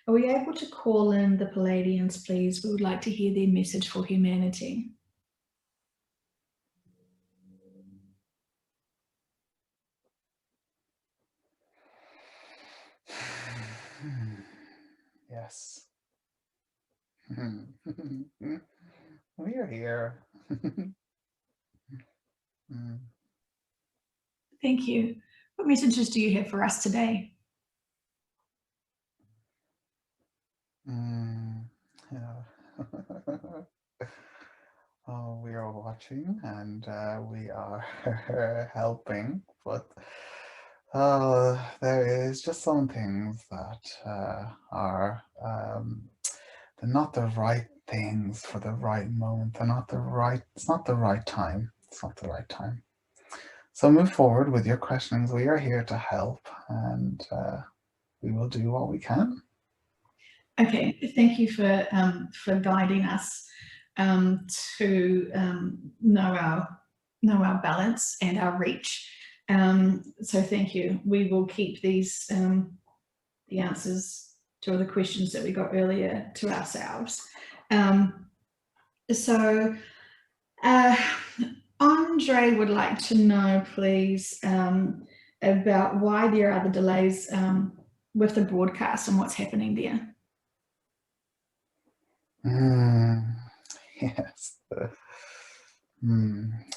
Are we able to call in the Palladians, please? We would like to hear their message for humanity. Yes. We are here. Thank you. What messages do you have for us today? Yeah. Oh, we are watching and we are helping, but there is just some things that are they're not the right things for the right moment. They're not the right. It's not the right time. It's not the right time. So move forward with your questions. We are here to help, and we will do what we can. Okay, thank you for guiding us to know our balance and our reach. So thank you. We will keep these the answers to all the questions that we got earlier to ourselves. So Andre would like to know, please, about why there are the delays with the broadcast and what's happening there. Yes.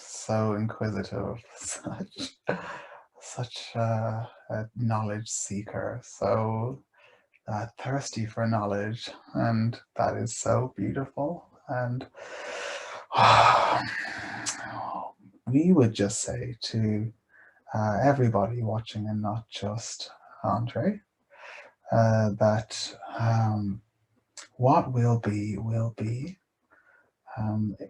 So inquisitive, such a knowledge seeker, so thirsty for knowledge, and that is so beautiful. And we would just say to everybody watching, and not just Andre, that what will be will be.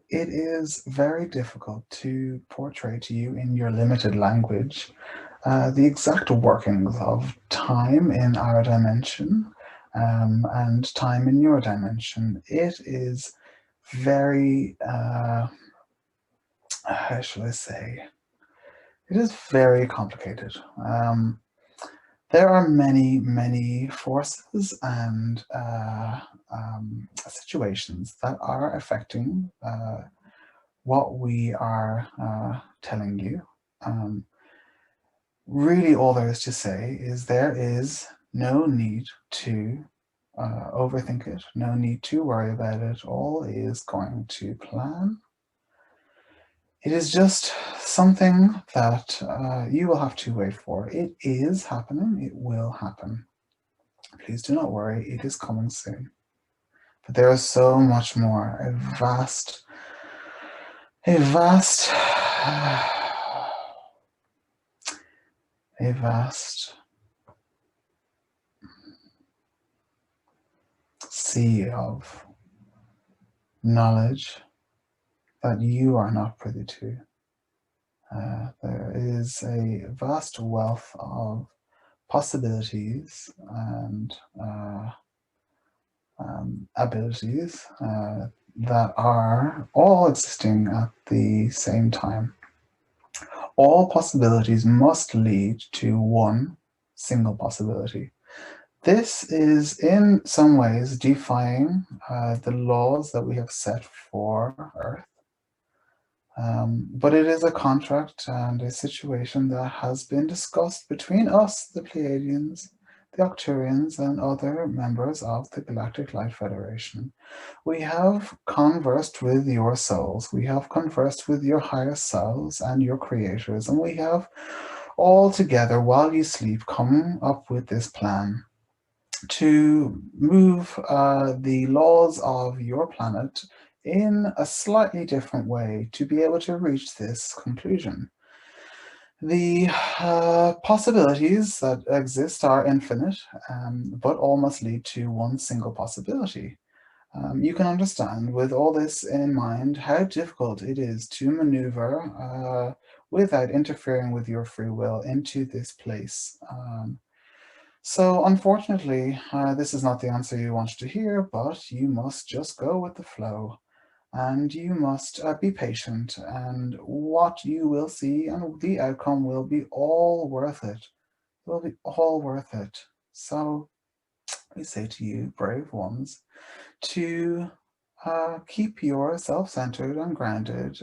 It is very difficult to portray to you in your limited language the exact workings of time in our dimension and time in your dimension. It is very, how shall I say, it is very complicated. There are many, many forces and situations that are affecting what we are telling you. Really, all there is to say is there is no need to overthink it, no need to worry about it. All is going to plan. It is just something that you will have to wait for. It is happening, it will happen. Please do not worry, it is coming soon. But there is so much more, a vast sea of knowledge that you are not privy to. There is a vast wealth of possibilities and abilities that are all existing at the same time. All possibilities must lead to one single possibility. This is in some ways defying the laws that we have set for Earth. But it is a contract and a situation that has been discussed between us, the Pleiadians, the Octurians, and other members of the Galactic Light Federation. We have conversed with your souls, we have conversed with your higher selves and your creators, and we have all together, while you sleep, come up with this plan to move the laws of your planet in a slightly different way to be able to reach this conclusion. The possibilities that exist are infinite, but all must lead to one single possibility. You can understand, with all this in mind, how difficult it is to maneuver without interfering with your free will into this place. So, unfortunately, this is not the answer you wanted to hear, but you must just go with the flow. And you must be patient, and what you will see and the outcome will be all worth it. It will be all worth it. So, We say to you, brave ones, to keep your self-centered and grounded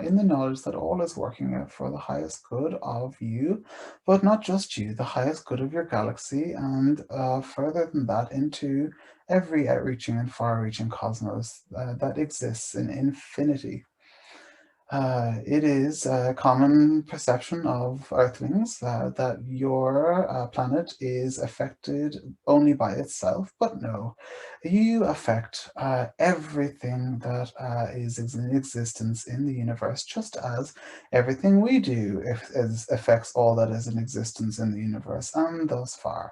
in the knowledge that all is working out for the highest good of you, but not just you, the highest good of your galaxy, and further than that, into every outreaching and far-reaching cosmos that exists in infinity. It is a common perception of Earthlings that your planet is affected only by itself, but no, you affect everything that is in existence in the universe, just as everything we do affects all that is in existence in the universe, and thus far.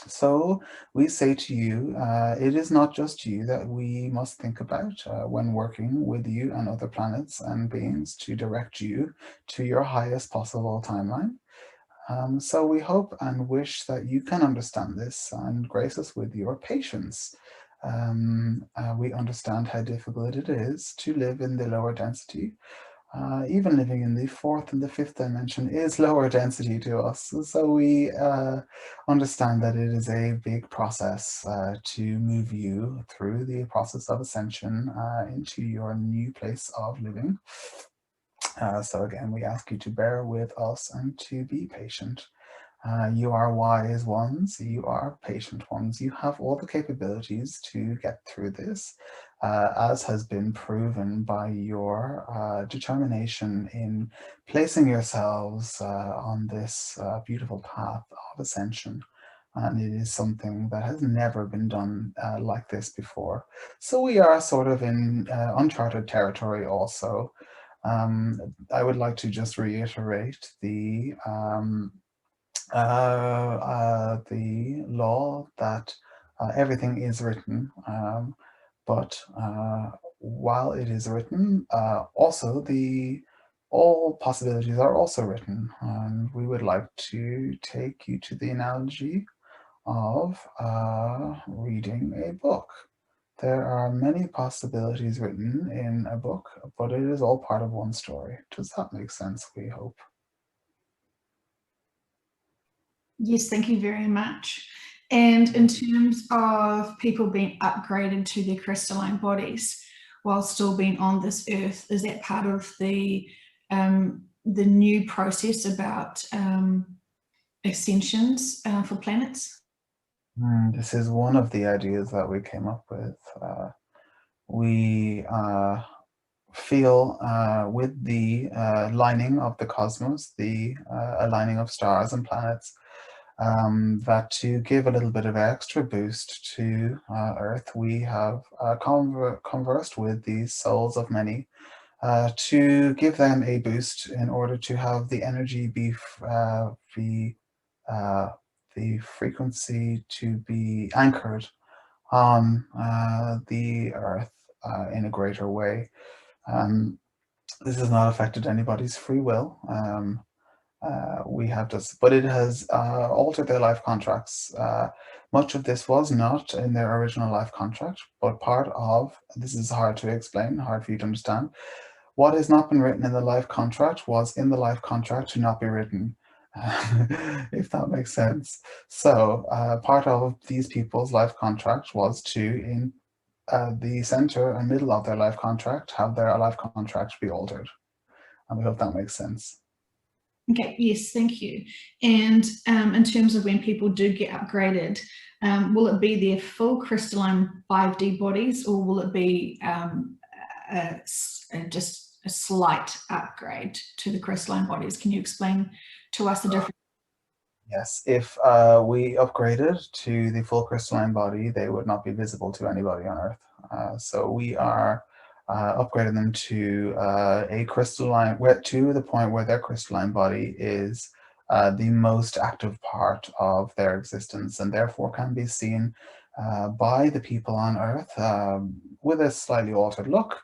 So we say to you, it is not just you that we must think about when working with you and other planets and beings to direct you to your highest possible timeline. So we hope and wish that you can understand this and grace us with your patience. We understand how difficult it is to live in the lower density. Even living in the fourth and the fifth dimension is lower density to us. So we understand that it is a big process to move you through the process of ascension into your new place of living. So again, we ask you to bear with us and to be patient. You are wise ones, you are patient ones, you have all the capabilities to get through this, as has been proven by your determination in placing yourselves on this beautiful path of ascension. And it is something that has never been done like this before. So we are sort of in uncharted territory also. I would like to just reiterate the law that everything is written, but while it is written, also all possibilities are also written. And we would like to take you to the analogy of reading a book. There are many possibilities written in a book, but it is all part of one story. Does that make sense? We hope. Yes, thank you very much. And in terms of people being upgraded to their crystalline bodies while still being on this earth, is that part of the new process about ascensions for planets? This is one of the ideas that we came up with. We feel with the lining of the cosmos, the aligning of stars and planets, that to give a little bit of extra boost to Earth, we have conversed with the souls of many to give them a boost in order to have the energy the frequency to be anchored on the Earth in a greater way. This has not affected anybody's free will. We have just, but it has altered their life contracts. Much of this was not in their original life contract, but part of, this is hard to explain, hard for you to understand. What has not been written in the life contract was in the life contract to not be written, if that makes sense. So part of these people's life contract was to, in the center and middle of their life contract, have their life contract be altered. And we hope that makes sense. Okay, yes, thank you. And in terms of when people do get upgraded, will it be their full crystalline 5D bodies, or will it be just a slight upgrade to the crystalline bodies? Can you explain to us the difference? Yes, if we upgraded to the full crystalline body, they would not be visible to anybody on Earth. So we are upgrading them to a crystalline, to the point where their crystalline body is the most active part of their existence, and therefore can be seen by the people on Earth with a slightly altered look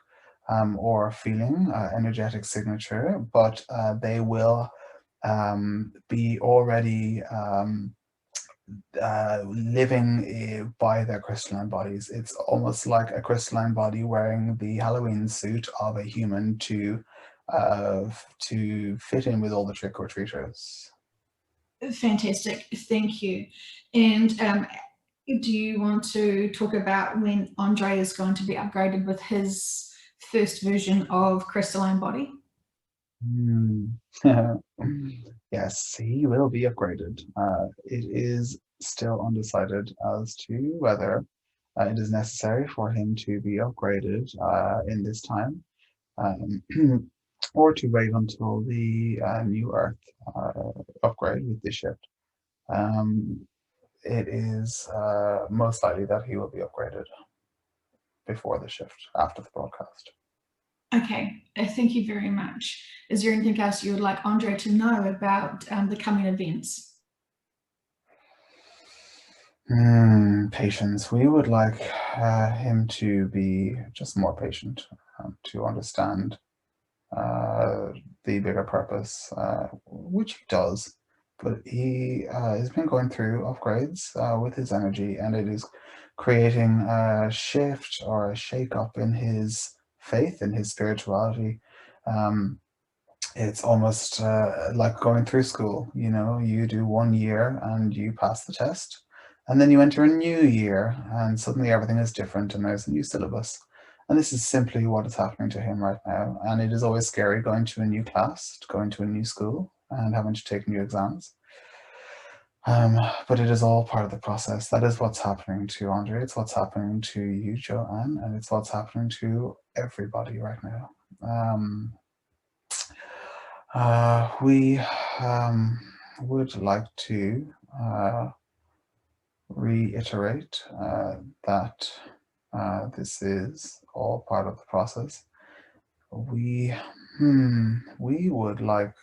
or feeling, energetic signature, but they will be already living by their crystalline bodies. It's almost like a crystalline body wearing the Halloween suit of a human to fit in with all the trick-or-treaters. Fantastic, thank you. And do you want to talk about when Andre is going to be upgraded with his first version of crystalline body? Hmm. Yes, he will be upgraded. It is still undecided as to whether it is necessary for him to be upgraded in this time, um, or to wait until the new Earth upgrade with the ship. Um, it is most likely that he will be upgraded before the shift, after the broadcast. Okay, thank you very much. Is there anything else you would like Andre to know about the coming events? Patience. We would like him to be just more patient, to understand the bigger purpose, which he does. But he has been going through upgrades with his energy, and it is creating a shift or a shake-up in his faith, in his spirituality. Um, it's almost like going through school. You know, you do 1 year and you pass the test, and then you enter a new year, and suddenly everything is different, and there's a new syllabus. And this is simply what is happening to him right now. And it is always scary going to a new class, going to a new school, and having to take new exams. But it is all part of the process. That is what's happening to Andre. It's what's happening to you, Joanne, and it's what's happening to everybody right now. We would like to reiterate that this is all part of the process. We we would like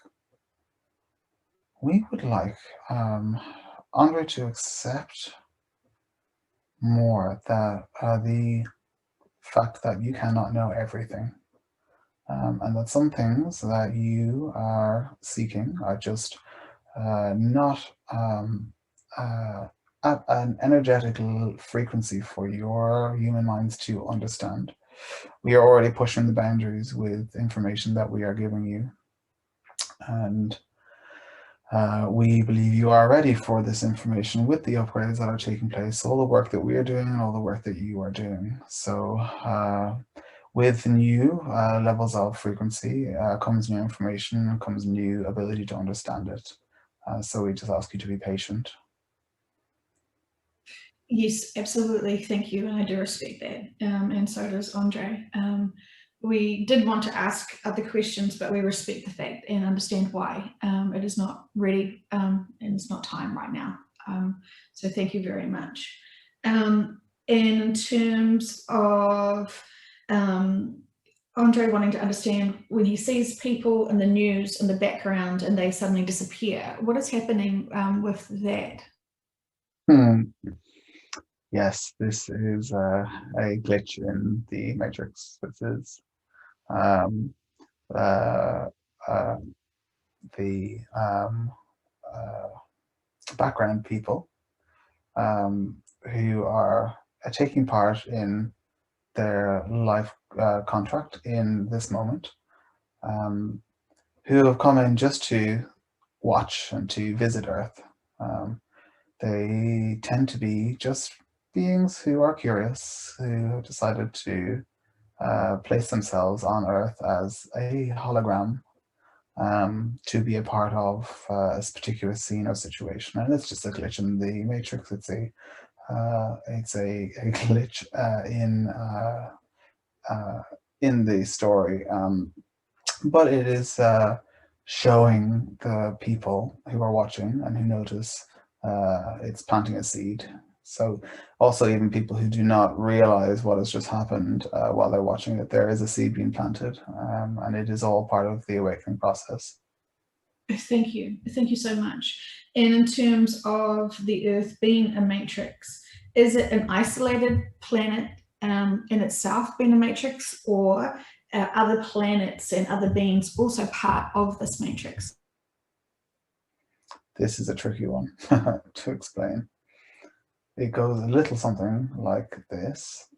Andre to accept more that the fact that you cannot know everything. And that some things that you are seeking are just not at an energetical frequency for your human minds to understand. We are already pushing the boundaries with information that we are giving you. And we believe you are ready for this information with the upgrades that are taking place, all the work that we are doing and all the work that you are doing. So with new levels of frequency comes new information, comes new ability to understand it. So we just ask you to be patient. Yes, absolutely. Thank you. And I do respect that. And so does Andre. We did want to ask other questions, but we respect the fact and understand why it is not ready and it's not time right now. So thank you very much. And in terms of Andre wanting to understand when he sees people in the news in the background and they suddenly disappear, what is happening with that? Yes, this is a glitch in the matrix. This is um, uh, uh, the background people who are taking part in their life contract in this moment, who have come in just to watch and to visit Earth. They tend to be just beings who are curious, who have decided to place themselves on Earth as a hologram to be a part of a particular scene or situation. And it's just a glitch in the matrix. It's a glitch in the story, but it is showing the people who are watching and who notice it's planting a seed. So also even people who do not realize what has just happened while they're watching it, there is a seed being planted, and it is all part of the awakening process. Thank you. Thank you so much. And in terms of the Earth being a matrix, is it an isolated planet in itself being a matrix, or are other planets and other beings also part of this matrix? This is a tricky one to explain. It goes a little something like this.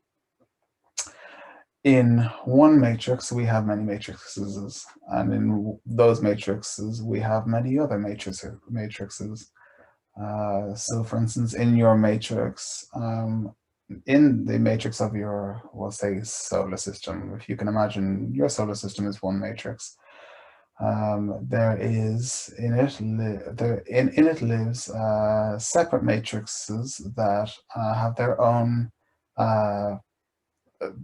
In one matrix, we have many matrices, and in those matrices, we have many other matrices. So for instance, in your matrix, in the matrix of your, we'll say, solar system, if you can imagine your solar system is one matrix, there is in it in it lives separate matrices that have uh,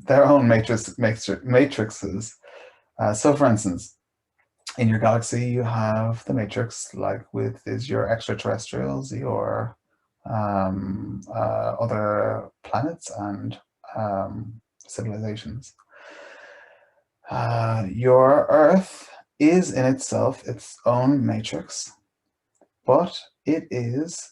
their own matrices. So for instance, in your galaxy, you have the matrix, like with is your extraterrestrials, your other planets and civilizations. Your Earth is in itself its own matrix, but it is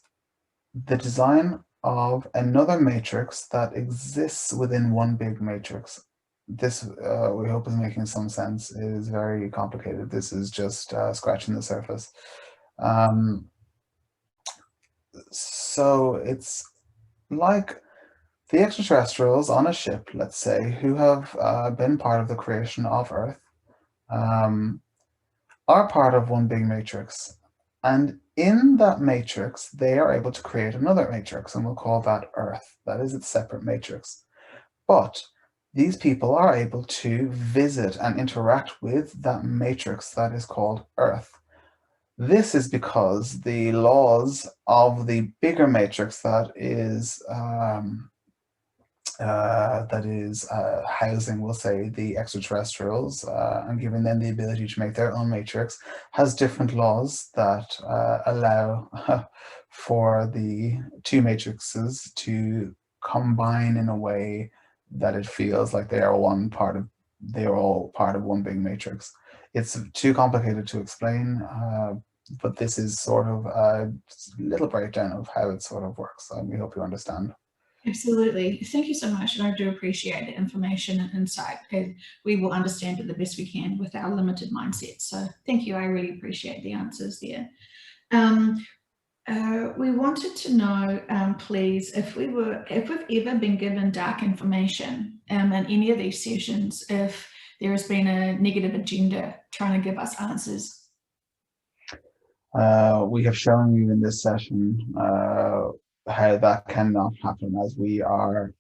the design of another matrix that exists within one big matrix. This, we hope, is making some sense. It is very complicated. This is just scratching the surface. So it's like the extraterrestrials on a ship, let's say, who have been part of the creation of Earth, um, are part of one big matrix. And in that matrix, they are able to create another matrix, and we'll call that Earth. That is its separate matrix. But these people are able to visit and interact with that matrix that is called Earth. This is because the laws of the bigger matrix that is housing, we'll say, the extraterrestrials and giving them the ability to make their own matrix, has different laws that allow for the two matrices to combine in a way that it feels like they are all part of one big matrix. It's too complicated to explain, but this is sort of a little breakdown of how it sort of works, and we hope you understand. Absolutely. Thank you so much. And I do appreciate the information and insight. And we will understand it the best we can with our limited mindset. So thank you. I really appreciate the answers there. We wanted to know, please, if we've ever been given dark information in any of these sessions, if there has been a negative agenda trying to give us answers. We have shown you in this session how that cannot happen, as we are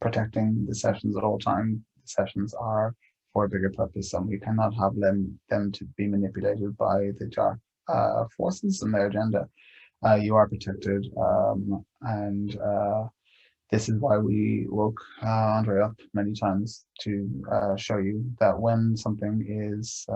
protecting the sessions at all times. The sessions are for a bigger purpose, and we cannot have them to be manipulated by the dark forces and their agenda. You are protected, and this is why we woke Andre up many times to show you that when something is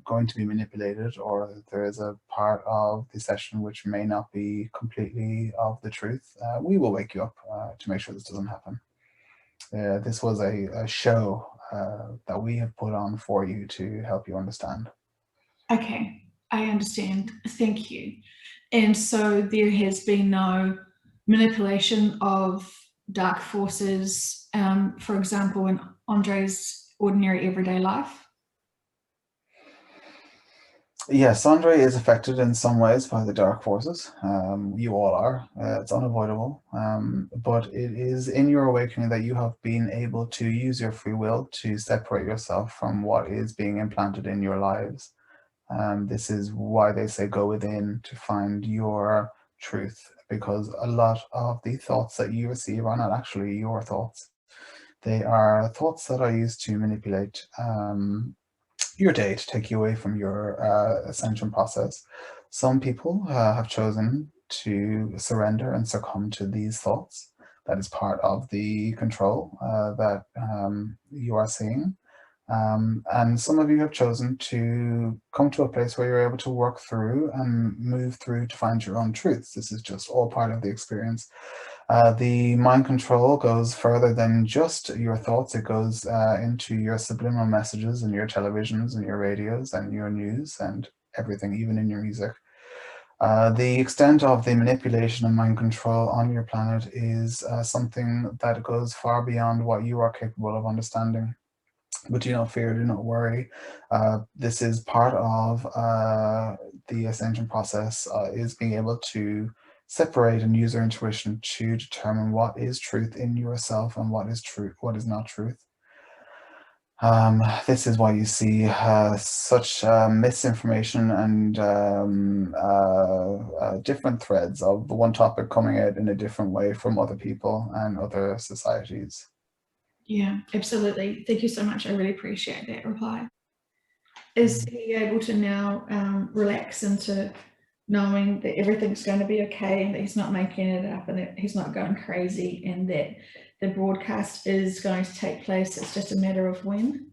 going to be manipulated, or there is a part of the session which may not be completely of the truth, we will wake you up to make sure this doesn't happen. This was a show that we have put on for you to help you understand. Okay, I understand. Thank you. And so there has been no manipulation of dark forces, for example, in Andre's ordinary everyday life? Yes, Andre is affected in some ways by the dark forces. You all are. It's unavoidable. But it is in your awakening that you have been able to use your free will to separate yourself from what is being implanted in your lives. This is why they say go within to find your truth, because a lot of the thoughts that you receive are not actually your thoughts. They are thoughts that are used to manipulate your day, to take you away from your ascension process. Some people have chosen to surrender and succumb to these thoughts. That is part of the control that you are seeing. And some of you have chosen to come to a place where you're able to work through and move through to find your own truths. This is just all part of the experience. The mind control goes further than just your thoughts. It goes into your subliminal messages and your televisions and your radios and your news and everything, even in your music. The extent of the manipulation and mind control on your planet is something that goes far beyond what you are capable of understanding. But do not fear, do not worry. This is part of the ascension process, is being able to separate and use your intuition to determine what is truth in yourself and what is truth, what is not truth. This is why you see such misinformation and different threads of the one topic coming out in a different way from other people and other societies. Yeah, absolutely. Thank you so much. I really appreciate that reply. Is he able to now relax into knowing that everything's going to be okay and that he's not making it up and that he's not going crazy and that the broadcast is going to take place? It's just a matter of when.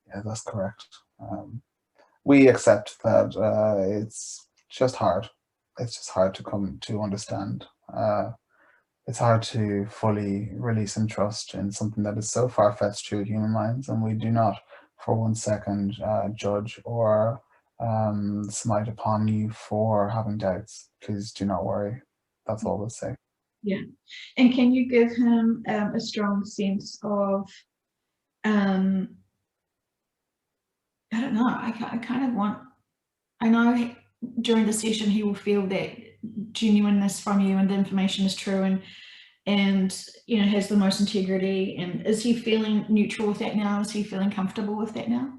Yeah, that's correct. We accept that it's just hard. It's just hard to come to understand. It's hard to fully release and trust in something that is so far-fetched to human minds, and we do not for 1 second judge or smite upon you for having doubts. Please do not worry. That's all we'll say. Yeah. And can you give him a strong sense of, I don't know, I kind of want, I know during the session he will feel that genuineness from you and the information is true and you know has the most integrity. And is he feeling neutral with that now? Is he feeling comfortable with that now?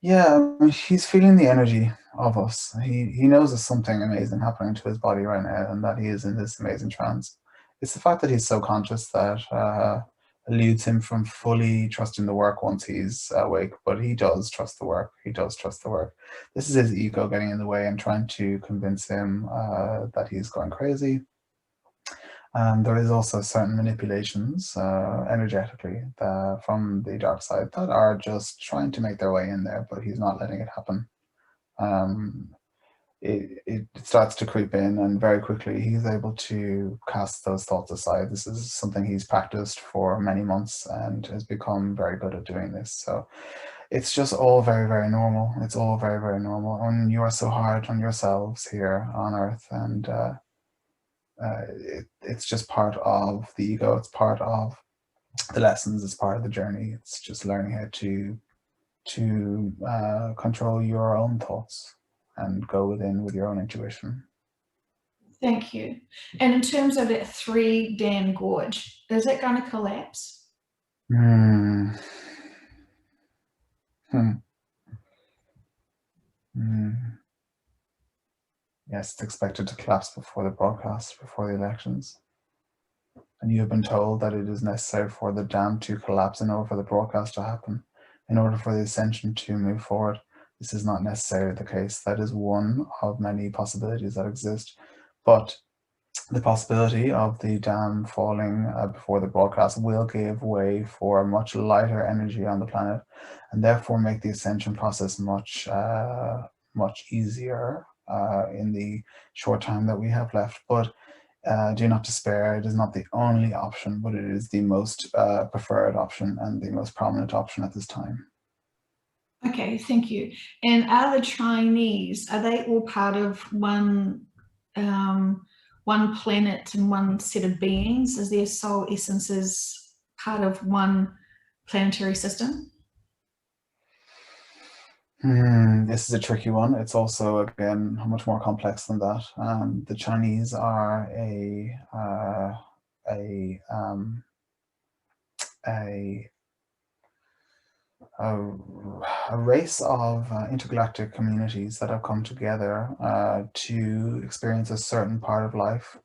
Yeah, he's feeling the energy of us. He knows there's something amazing happening to his body right now, and that he is in this amazing trance. It's the fact that he's so conscious that eludes him from fully trusting the work once he's awake. But he does trust the work. He does trust the work. This is his ego getting in the way and trying to convince him that he's going crazy. And there is also certain manipulations energetically from the dark side that are just trying to make their way in there, but he's not letting it happen. Um, it starts to creep in, and very quickly he's able to cast those thoughts aside. This is something he's practiced for many months and has become very good at doing this. So it's just all very, very normal. It's all very, very normal. And you are so hard on yourselves here on Earth, and it's just part of the ego. It's part of the lessons. It's part of the journey. It's just learning how to control your own thoughts and go within with your own intuition. Thank you. And in terms of that 3-dam gorge, is it going to collapse? Hmm. Hmm. Hmm. Yes, it's expected to collapse before the broadcast, before the elections. And you have been told that it is necessary for the dam to collapse in order for the broadcast to happen, in order for the ascension to move forward. This is not necessarily the case. That is one of many possibilities that exist. But the possibility of the dam falling before the broadcast will give way for much lighter energy on the planet, and therefore make the ascension process much easier in the short time that we have left. But do not despair. It is not the only option, but it is the most preferred option and the most prominent option at this time. Okay, thank you. And are the Chinese, are they all part of one planet and one set of beings? Is their soul essences part of one planetary system? This is a tricky one. It's also, again, much more complex than that. The Chinese are a, um, a, a, a race of intergalactic communities that have come together to experience a certain part of life.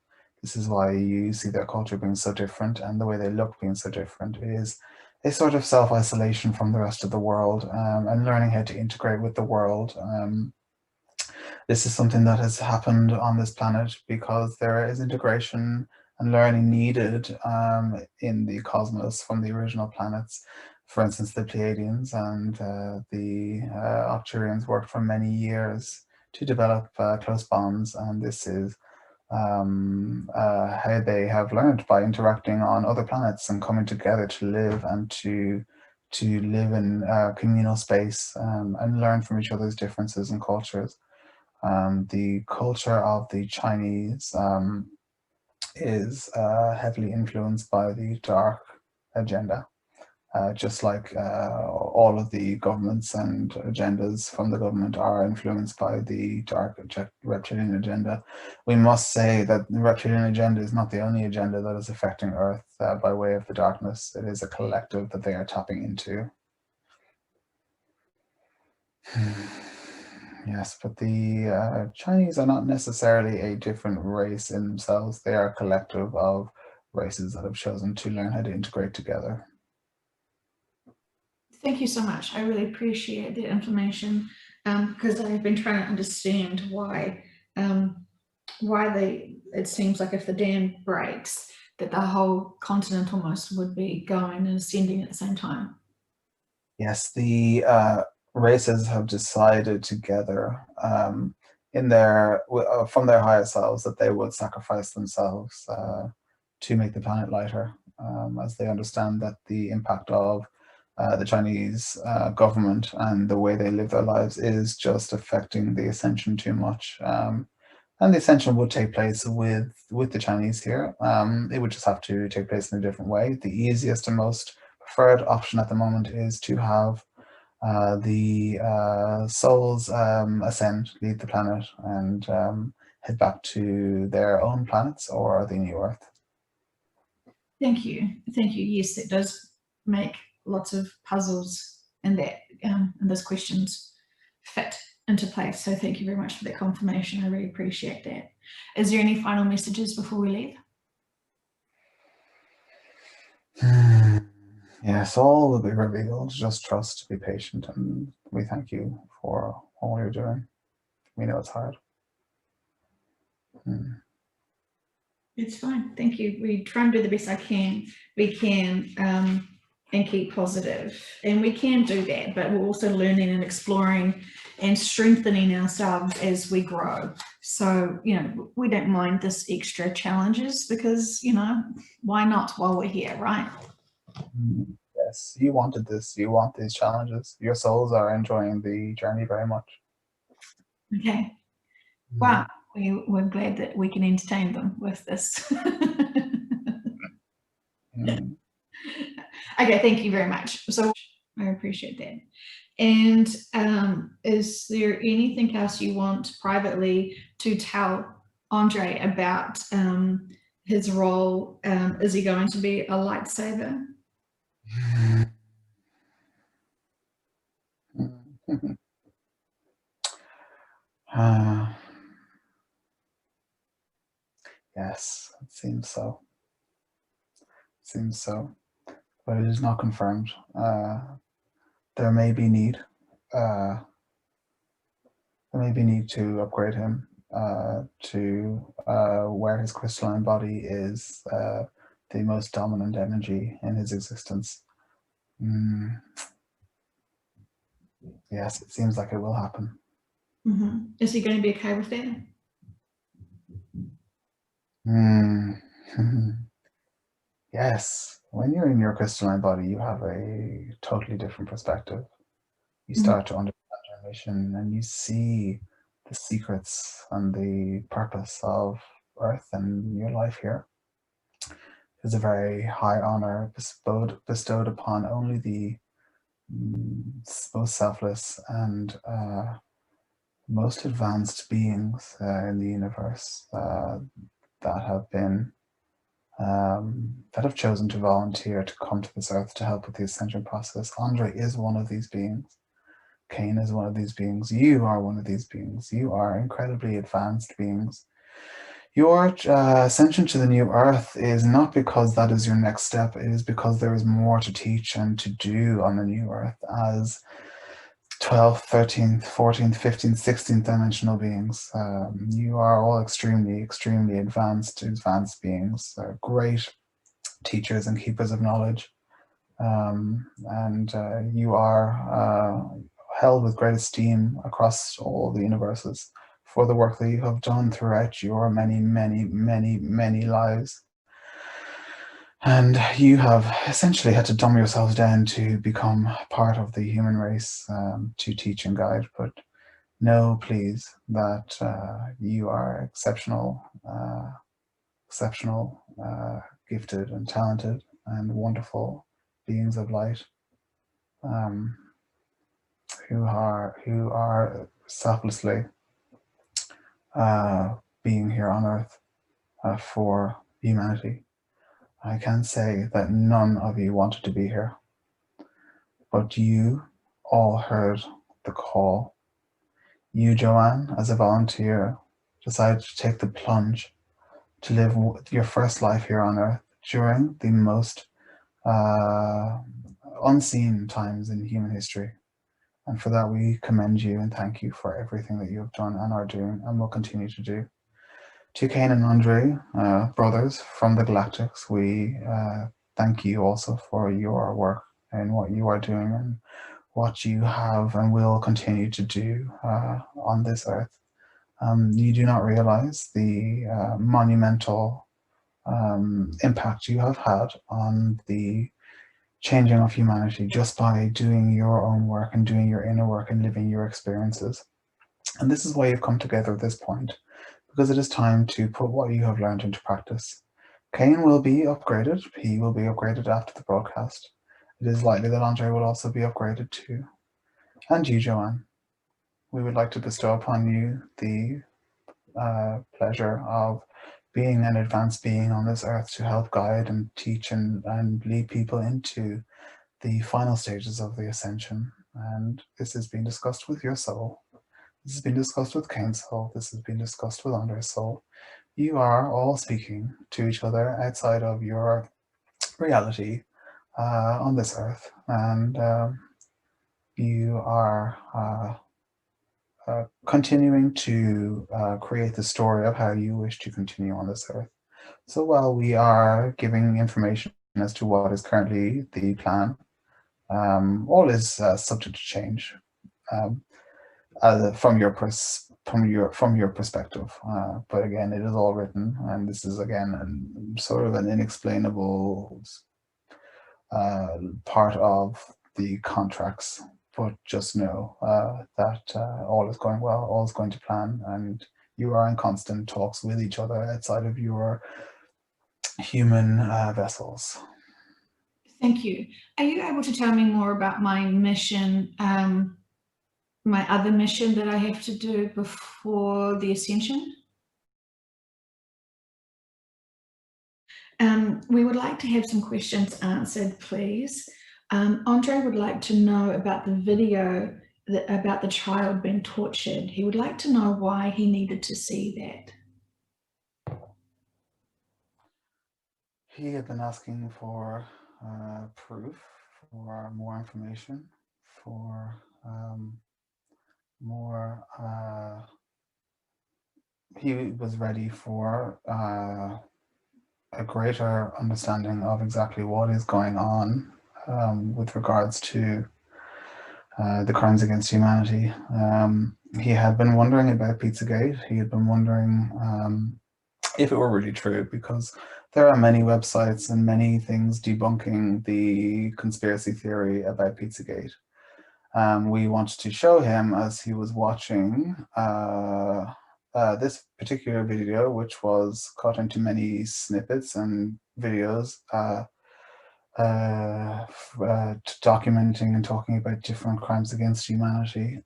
This is why you see their culture being so different and the way they look being so different. It is a sort of self-isolation from the rest of the world, and learning how to integrate with the world. This is something that has happened on this planet because there is integration and learning needed in the cosmos from the original planets. For instance, the Pleiadians and the Arcturians worked for many years to develop close bonds, and this is how they have learned by interacting on other planets and coming together to live and to live in communal space, and learn from each other's differences and cultures. The culture of the Chinese is heavily influenced by the dark agenda, just like all of the governments and agendas from the government are influenced by the dark reptilian agenda. We must say that the reptilian agenda is not the only agenda that is affecting Earth by way of the darkness. It is a collective that they are tapping into. Yes, but the Chinese are not necessarily a different race in themselves. They are a collective of races that have chosen to learn how to integrate together. Thank you so much. I really appreciate the information, because I've been trying to understand why it seems like if the dam breaks, that the whole continent almost would be going and ascending at the same time. Yes, the races have decided together from their higher selves that they would sacrifice themselves to make the planet lighter, as they understand that the impact of the Chinese government and the way they live their lives is just affecting the ascension too much. And the ascension would take place with the Chinese here. It would just have to take place in a different way. The easiest and most preferred option at the moment is to have the souls ascend, leave the planet, and head back to their own planets or the new Earth. Thank you. Thank you. Yes, it does make lots of puzzles and that and those questions fit into place. So thank you very much for that confirmation. I really appreciate that. Is there any final messages before we leave? Yes, all will be revealed. Just trust, be patient, and we thank you for all you're doing. We know it's hard. It's fine. Thank you. We try and do the best we can, and keep positive. And we can do that, but we're also learning and exploring and strengthening ourselves as we grow. So, we don't mind this extra challenges because, why not while we're here, right? Yes, you wanted this. You want these challenges. Your souls are enjoying the journey very much. Okay. Wow. We're glad that we can entertain them with this. Okay, thank you very much. So I appreciate that. And is there anything else you want privately to tell Andre about his role? Is he going to be a lightsaber? Yes, it seems so. Seems so, but it is not confirmed. There may be need. There may be need to upgrade him to where his crystalline body is the most dominant energy in his existence. Yes, it seems like it will happen. Is he going to be okay with that? Yes, when you're in your crystalline body, you have a totally different perspective. You start to understand your mission and you see the secrets and the purpose of Earth and your life here. It's a very high honor bestowed upon only the most selfless and most advanced beings in the universe that have chosen to volunteer to come to this Earth to help with the ascension process. Andre is one of these beings. Kane is one of these beings. You are one of these beings. You are incredibly advanced beings. Your ascension to the new Earth is not because that is your next step. It is because there is more to teach and to do on the new Earth as 12th, 13th, 14th, 15th, 16th dimensional beings. You are all extremely, extremely advanced beings. Great teachers and keepers of knowledge. And you are held with great esteem across all the universes for the work that you have done throughout your many, many, many, many lives. And you have essentially had to dumb yourselves down to become part of the human race, to teach and guide. But know, please, that you are exceptional, gifted and talented and wonderful beings of light. who are selflessly being here on Earth for humanity. I can say that none of you wanted to be here, but you all heard the call. You, Joanne, as a volunteer, decided to take the plunge to live your first life here on Earth during the most unseen times in human history. And for that, we commend you and thank you for everything that you have done and are doing and will continue to do. To Kane and Andre, brothers from the Galactics, we thank you also for your work and what you are doing and what you have and will continue to do on this Earth. You do not realize the monumental impact you have had on the changing of humanity just by doing your own work and doing your inner work and living your experiences. And this is why you've come together at this point, because it is time to put what you have learned into practice. Kane will be upgraded. He will be upgraded after the broadcast. It is likely that Andre will also be upgraded too. And you, Joanne. We would like to bestow upon you the pleasure of being an advanced being on this earth to help guide and teach and lead people into the final stages of the ascension. And this has been discussed with your soul. This has been discussed with Kane's soul. This has been discussed with Andre's soul. You are all speaking to each other outside of your reality on this earth. And you are continuing to create the story of how you wish to continue on this earth. So while we are giving information as to what is currently the plan, all is subject to change from your perspective. But again, it is all written, and this is again sort of an inexplainable part of the contracts. But just know that all is going well, all is going to plan, and you are in constant talks with each other outside of your human vessels. Thank you. Are you able to tell me more about my mission, my other mission that I have to do before the ascension? We would like to have some questions answered, please. Andre would like to know about the video about the child being tortured. He would like to know why he needed to see that. He had been asking for proof, for more information, for more. He was ready for a greater understanding of exactly what is going on with regards to the crimes against humanity. He had been wondering about Pizzagate. He had been wondering if it were really true, because there are many websites and many things debunking the conspiracy theory about Pizzagate. We wanted to show him as he was watching this particular video, which was cut into many snippets and videos documenting and talking about different crimes against humanity,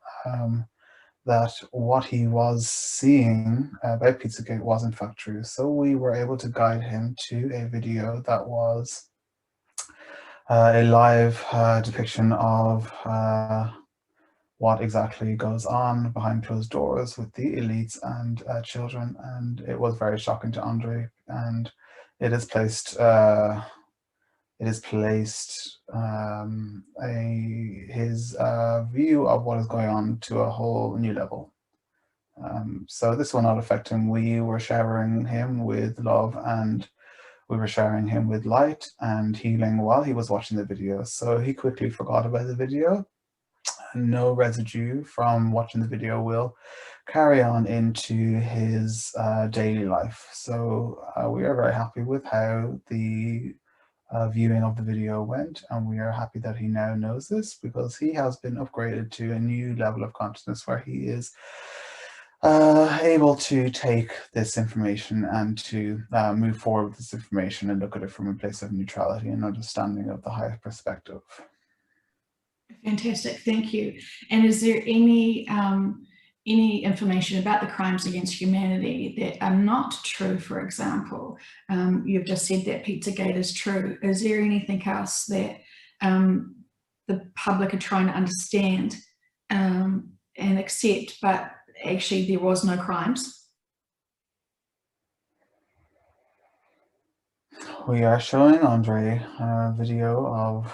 that what he was seeing about Pizzagate was in fact true. So we were able to guide him to a video that was a live depiction of what exactly goes on behind closed doors with the elites and children, and it was very shocking to Andre, and it has placed his view of what is going on to a whole new level. So this will not affect him. We were showering him with love, and we were showering him with light and healing while he was watching the video. So he quickly forgot about the video. No residue from watching the video will carry on into his daily life. So we are very happy with how the viewing of the video went, and we are happy that he now knows this, because he has been upgraded to a new level of consciousness where he is able to take this information and to move forward with this information and look at it from a place of neutrality and understanding of the higher perspective. Fantastic, thank you. And is there any information about the crimes against humanity that are not true, for example? You've just said that Pizzagate is true. Is there anything else that the public are trying to understand and accept, but actually there was no crimes? We are showing Andre a video of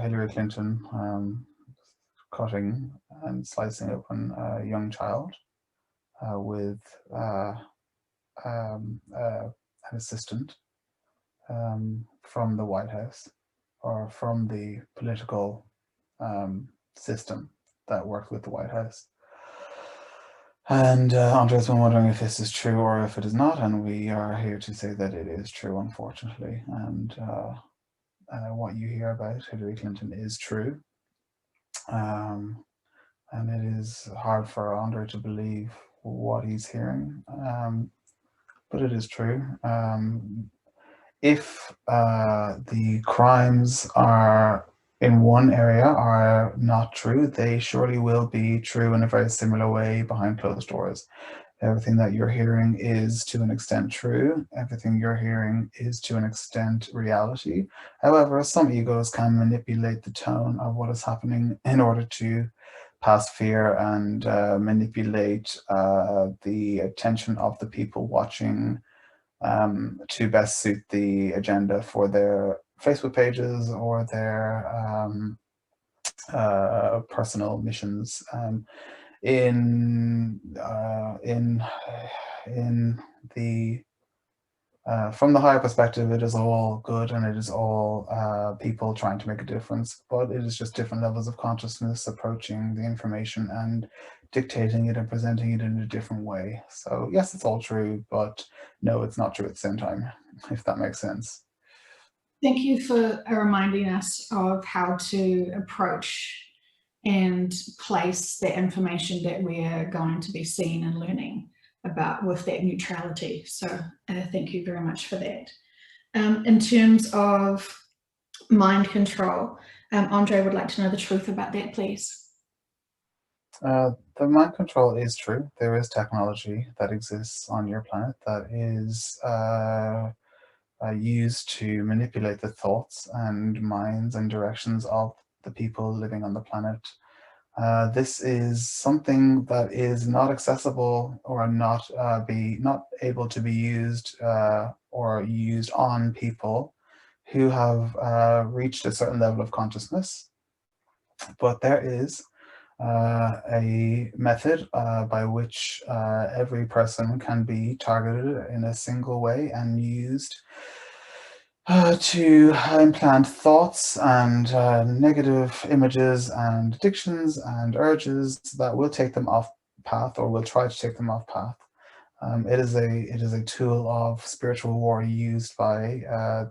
Hillary Clinton cutting and slicing open a young child with an assistant from the White House, or from the political system that worked with the White House. And Andre's been wondering if this is true or if it is not, and we are here to say that it is true, unfortunately. And what you hear about Hillary Clinton is true. And it is hard for Andre to believe what he's hearing, but it is true. If the crimes are in one area are not true, they surely will be true in a very similar way behind closed doors. Everything that you're hearing is to an extent true. Everything you're hearing is to an extent reality. However, some egos can manipulate the tone of what is happening in order to pass fear and manipulate the attention of the people watching to best suit the agenda for their Facebook pages or their personal missions. In the from the higher perspective, it is all good and it is all people trying to make a difference, but it is just different levels of consciousness approaching the information and dictating it and presenting it in a different way. So yes, it's all true, but no, it's not true at the same time, if that makes sense. Thank you for reminding us of how to approach and place the information that we are going to be seeing and learning about with that neutrality. So thank you very much for that. In terms of mind control, Andre would like to know the truth about that, please. The mind control is true. There is technology that exists on your planet that is used to manipulate the thoughts and minds and directions of the people living on the planet. This is something that is not accessible or not able to be used or used on people who have reached a certain level of consciousness. But there is a method by which every person can be targeted in a single way and used to implant thoughts and negative images and addictions and urges that will take them off path, or will try to take them off path. It is a tool of spiritual war used by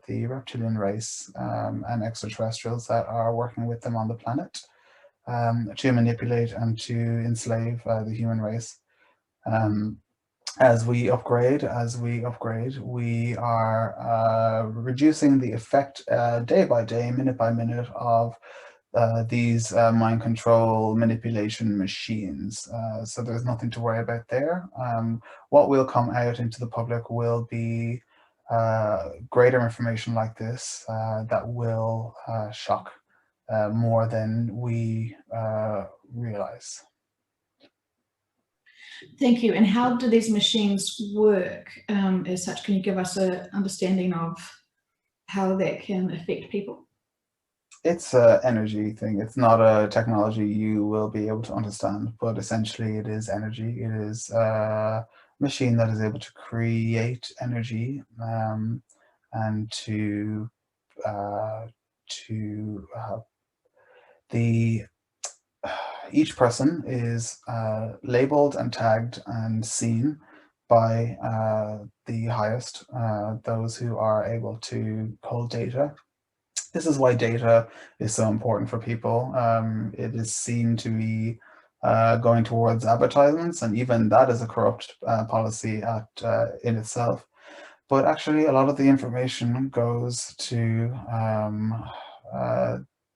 the reptilian race and extraterrestrials that are working with them on the planet to manipulate and to enslave the human race. As we upgrade, we are reducing the effect day by day, minute by minute of these mind control manipulation machines. So there's nothing to worry about there. What will come out into the public will be greater information like this that will shock more than we realize. Thank you. And how do these machines work as such? Can you give us an understanding of how that can affect people? It's an energy thing. It's not a technology you will be able to understand, but essentially it is energy. It is a machine that is able to create energy and to the each person is labeled and tagged and seen by the highest, those who are able to hold data. This is why data is so important for people. It is seen to be going towards advertisements, and even that is a corrupt policy in itself. But actually, a lot of the information goes to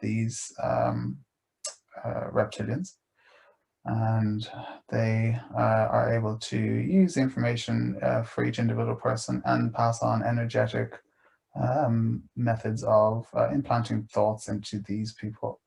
these reptilians, and they are able to use the information for each individual person and pass on energetic methods of implanting thoughts into these people